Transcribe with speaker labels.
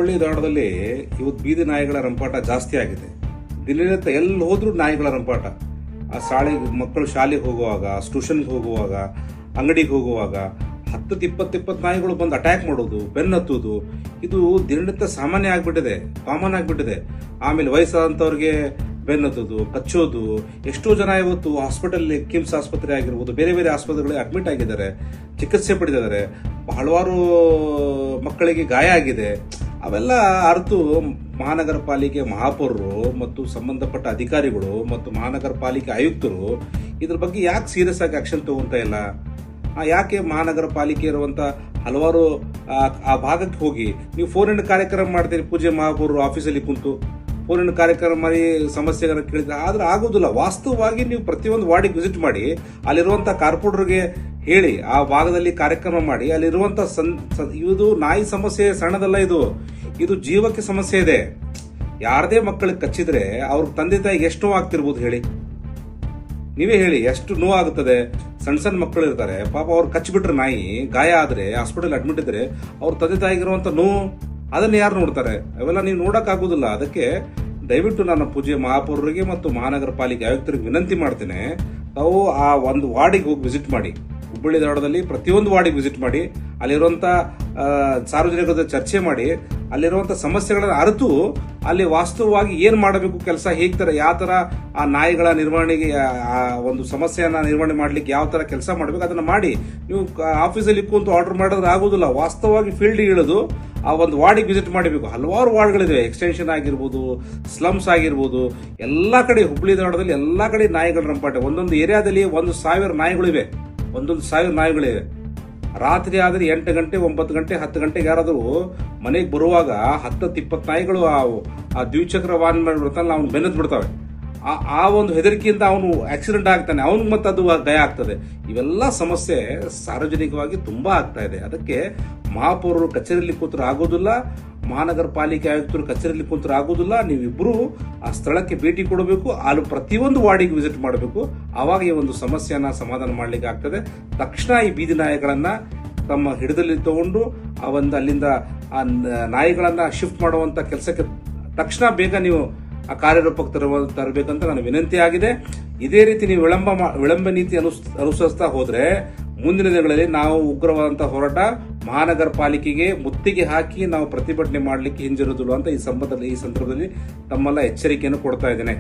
Speaker 1: ಹುಬ್ಬಳ್ಳಿ ಧಾರವಾಡದಲ್ಲಿ ಇವತ್ತು ಬೀದಿ ನಾಯಿಗಳ ರಂಪಾಟ ಜಾಸ್ತಿ ಆಗಿದೆ. ದಿನನಿತ್ಯ ಎಲ್ಲಿ ಹೋದ್ರೂ ನಾಯಿಗಳ ರಂಪಾಟ. ಆ ಮಕ್ಕಳು ಶಾಲೆಗೆ ಹೋಗುವಾಗ, ಟ್ಯೂಷನ್ಗೆ ಹೋಗುವಾಗ, ಅಂಗಡಿಗೆ ಹೋಗುವಾಗ 10-20 ನಾಯಿಗಳು ಬಂದು ಅಟ್ಯಾಕ್ ಮಾಡೋದು, ಬೆನ್ನತ್ತೋದು, ಇದು ದಿನನಿತ್ಯ ಸಾಮಾನ್ಯ ಆಗಿಬಿಟ್ಟಿದೆ, ಕಾಮನ್ ಆಗಿಬಿಟ್ಟಿದೆ. ಆಮೇಲೆ ವಯಸ್ಸಾದಂಥವ್ರಿಗೆ ಬೆನ್ನತ್ತೋದು, ಕಚ್ಚೋದು. ಎಷ್ಟೋ ಜನ ಇವತ್ತು ಹಾಸ್ಪಿಟಲ್, ಕಿಮ್ಸ್ ಆಸ್ಪತ್ರೆ ಆಗಿರ್ಬೋದು, ಬೇರೆ ಬೇರೆ ಆಸ್ಪತ್ರೆಗಳಿಗೆ ಅಡ್ಮಿಟ್ ಆಗಿದ್ದಾರೆ, ಚಿಕಿತ್ಸೆ ಪಡೆದಿದ್ದಾರೆ. ಬಹಳವಾರು ಮಕ್ಕಳಿಗೆ ಗಾಯ ಆಗಿದೆ. ಅವೆಲ್ಲ ಅರ್ತು ಮಹಾನಗರ ಪಾಲಿಕೆ ಮಹಾಪೌರರು ಮತ್ತು ಸಂಬಂಧಪಟ್ಟ ಅಧಿಕಾರಿಗಳು ಮತ್ತು ಮಹಾನಗರ ಪಾಲಿಕೆ ಆಯುಕ್ತರು ಇದ್ರ ಬಗ್ಗೆ ಯಾಕೆ ಸೀರಿಯಸ್ ಆಗಿ ಆಕ್ಷನ್ ತಗೊಂತ ಇಲ್ಲ? ಯಾಕೆ ಮಹಾನಗರ ಪಾಲಿಕೆ ಇರುವಂತ ಹಲವಾರು ಆ ಭಾಗಕ್ಕೆ ಹೋಗಿ ನೀವು ಫೋನಿನ ಕಾರ್ಯಕ್ರಮ ಮಾಡ್ತೀರಿ, ಪೂಜೆ ಮಹಾಪೌರರು ಆಫೀಸಲ್ಲಿ ಕುಂತು ಫೋನಿನ ಕಾರ್ಯಕ್ರಮ ಮಾಡಿ ಸಮಸ್ಯೆಗಳನ್ನು ಕೇಳಿದ್ರೆ ಆದ್ರೆ ಆಗೋದಿಲ್ಲ. ವಾಸ್ತವವಾಗಿ ನೀವು ಪ್ರತಿಯೊಂದು ವಾರ್ಡಿಗೆ ವಿಸಿಟ್ ಮಾಡಿ, ಅಲ್ಲಿರುವಂತ ಕಾರ್ಪೊರೇಟರ್ಗೆ ಹೇಳಿ, ಆ ಭಾಗದಲ್ಲಿ ಕಾರ್ಯಕ್ರಮ ಮಾಡಿ, ಅಲ್ಲಿರುವಂತ ಇದು ನಾಯಿ ಸಮಸ್ಯೆ ಸಣ್ಣದಲ್ಲ, ಇದು ಜೀವಕ್ಕೆ ಸಮಸ್ಯೆ ಇದೆ. ಯಾರದೇ ಮಕ್ಕಳಿಗೆ ಕಚ್ಚಿದ್ರೆ ಅವ್ರ ತಂದೆ ತಾಯಿಗೆ ಎಷ್ಟು ನೋವು ಆಗ್ತಿರ್ಬೋದು ಹೇಳಿ, ನೀವೇ ಹೇಳಿ, ಎಷ್ಟು ನೋವು ಆಗುತ್ತದೆ. ಸಣ್ಣ ಮಕ್ಕಳು ಇರ್ತಾರೆ ಪಾಪ, ಅವ್ರು ಕಚ್ಚಿಬಿಟ್ರೆ ನಾಯಿ ಗಾಯ ಆದ್ರೆ ಹಾಸ್ಪಿಟಲ್ ಅಡ್ಮಿಟ್ ಇದ್ರೆ ಅವ್ರ ತಂದೆ ತಾಯಿಗಿರುವಂತ ನೋವು ಅದನ್ನ ಯಾರು ನೋಡ್ತಾರೆ? ಅವೆಲ್ಲ ನೀವು ನೋಡಕ್ ಆಗುದಿಲ್ಲ. ಅದಕ್ಕೆ ದಯವಿಟ್ಟು ನಾನು ಪೂಜೆ ಮಹಾಪೌರರಿಗೆ ಮತ್ತು ಮಹಾನಗರ ಪಾಲಿಕೆ ಆಯುಕ್ತರಿಗೆ ವಿನಂತಿ ಮಾಡ್ತೇನೆ, ತಾವು ಆ ಒಂದು ವಾರ್ಡಿಗೆ ಹೋಗಿ ವಿಸಿಟ್ ಮಾಡಿ. ಹುಬ್ಬಳ್ಳಿ ಧಾರವಾಡದಲ್ಲಿ ಪ್ರತಿಯೊಂದು ವಾರ್ಡಿಗೆ ವಿಸಿಟ್ ಮಾಡಿ, ಅಲ್ಲಿರುವಂತ ಸಾರ್ವಜನಿಕರ ಜೊತೆ ಚರ್ಚೆ ಮಾಡಿ, ಅಲ್ಲಿರುವಂತ ಸಮಸ್ಯೆಗಳನ್ನ ಅರಿತು ಅಲ್ಲಿ ವಾಸ್ತವವಾಗಿ ಏನ್ ಮಾಡಬೇಕು, ಕೆಲಸ ಯಾವ ತರ ಆ ನಾಯಿಗಳ ನಿರ್ವಹಣೆಗೆ, ಆ ಒಂದು ಸಮಸ್ಯೆಯನ್ನ ನಿರ್ವಹಣೆ ಮಾಡ್ಲಿಕ್ಕೆ ಯಾವ ತರ ಕೆಲಸ ಮಾಡ್ಬೇಕು ಅದನ್ನ ಮಾಡಿ. ನೀವು ಆಫೀಸಲ್ಲಿ ಕೂತು ಆರ್ಡರ್ ಮಾಡೋದ್ರೆ ಆಗುದಿಲ್ಲ. ವಾಸ್ತವವಾಗಿ ಫೀಲ್ಡ್ ಇಳಿದು ಆ ಒಂದು ವಾರ್ಡಿಗೆ ವಿಸಿಟ್ ಮಾಡಬೇಕು. ಹಲವಾರು ವಾರ್ಡ್ಗಳಿವೆ, ಎಕ್ಸ್ಟೆನ್ಷನ್ ಆಗಿರ್ಬೋದು, ಸ್ಲಮ್ಸ್ ಆಗಿರ್ಬೋದು, ಎಲ್ಲಾ ಕಡೆ ಹುಬ್ಬಳ್ಳಿ ಧಾರವಾಡದಲ್ಲಿ ಎಲ್ಲಾ ಕಡೆ ನಾಯಿಗಳ ರಂಪಾಟ. ಒಂದೊಂದು ಏರಿಯಾದಲ್ಲಿ 1,000 ನಾಯಿಗಳಿವೆ, 1,000 ನಾಯಿಗಳಿವೆ. ರಾತ್ರಿ ಆದ್ರೆ 8 ಗಂಟೆ, 9 ಗಂಟೆ, 10 ಗಂಟೆಗೆ ಯಾರಾದರೂ ಮನೆಗೆ ಬರುವಾಗ 10-20 ನಾಯಿಗಳು ಆ ದ್ವಿಚಕ್ರ ವಾಹನ ಮಾಡಿಬಿಡ್ತಾನೆ, ಅವ್ನು ಬೆನ್ನದ್ ಬಿಡ್ತಾವೆ. ಆ ಒಂದು ಹೆದರಿಕೆಯಿಂದ ಅವನು ಆಕ್ಸಿಡೆಂಟ್ ಆಗ್ತಾನೆ, ಅವನಿಗೆ ಮತ್ತೆ ಅದು ಗಾಯ ಆಗ್ತದೆ. ಇವೆಲ್ಲ ಸಮಸ್ಯೆ ಸಾರ್ವಜನಿಕವಾಗಿ ತುಂಬಾ ಆಗ್ತಾ ಇದೆ. ಅದಕ್ಕೆ ಮಹಾಪೌರರು ಕಚೇರಿಯಲ್ಲಿ ಕೂತ್ರು ಆಗೋದಿಲ್ಲ, ಮಹಾನಗರ ಪಾಲಿಕೆ ಆಯುಕ್ತರು ಕಚೇರಿಯಲ್ಲಿ ಕೂತ್ರು ಆಗೋದಿಲ್ಲ. ನೀವಿಬ್ರು ಆ ಸ್ಥಳಕ್ಕೆ ಭೇಟಿ ಕೊಡಬೇಕು, ಅಲ್ಲಿ ಪ್ರತಿಯೊಂದು ವಾರ್ಡಿಗೆ ವಿಸಿಟ್ ಮಾಡಬೇಕು. ಆವಾಗ ಈ ಒಂದು ಸಮಸ್ಯೆಯನ್ನ ಸಮಾಧಾನ ಮಾಡ್ಲಿಕ್ಕೆ ಆಗ್ತದೆ. ತಕ್ಷಣ ಈ ಬೀದಿ ನಾಯಿಗಳನ್ನ ತಮ್ಮ ಹಿಡಿದಲ್ಲಿ ತಗೊಂಡು ಅಲ್ಲಿಂದ ಆ ನಾಯಿಗಳನ್ನ ಶಿಫ್ಟ್ ಮಾಡುವಂತ ಕೆಲಸಕ್ಕೆ ತಕ್ಷಣ ಬೇಗ ನೀವು ಆ ಕಾರ್ಯರೂಪಕ್ಕೆ ತರಬೇಕಂತ ನನ್ನ ವಿನಂತಿ ಆಗಿದೆ. ಇದೇ ರೀತಿ ನೀವು ವಿಳಂಬ ನೀತಿ ಅನುಸರಿಸ್ತಾ ಹೋದ್ರೆ ಮುಂದಿನ ದಿನಗಳಲ್ಲಿ ನಾವು ಉಗ್ರವಾದಂತಹ ಹೋರಾಟ ಮಹಾನಗರ ಪಾಲಿಕೆಗೆ ಮುತ್ತಿಗೆ ಹಾಕಿ ನಾವು ಪ್ರತಿಭಟನೆ ಮಾಡಲಿಕ್ಕೆ ಹಿಂಜರಿದಿಲ್ಲ ಅಂತ ಈ ಸಂದರ್ಭದಲ್ಲಿ ತಮ್ಮೆಲ್ಲ ಎಚ್ಚರಿಕೆಯನ್ನು ಕೊಡ್ತಾ ಇದ್ದೇನೆ.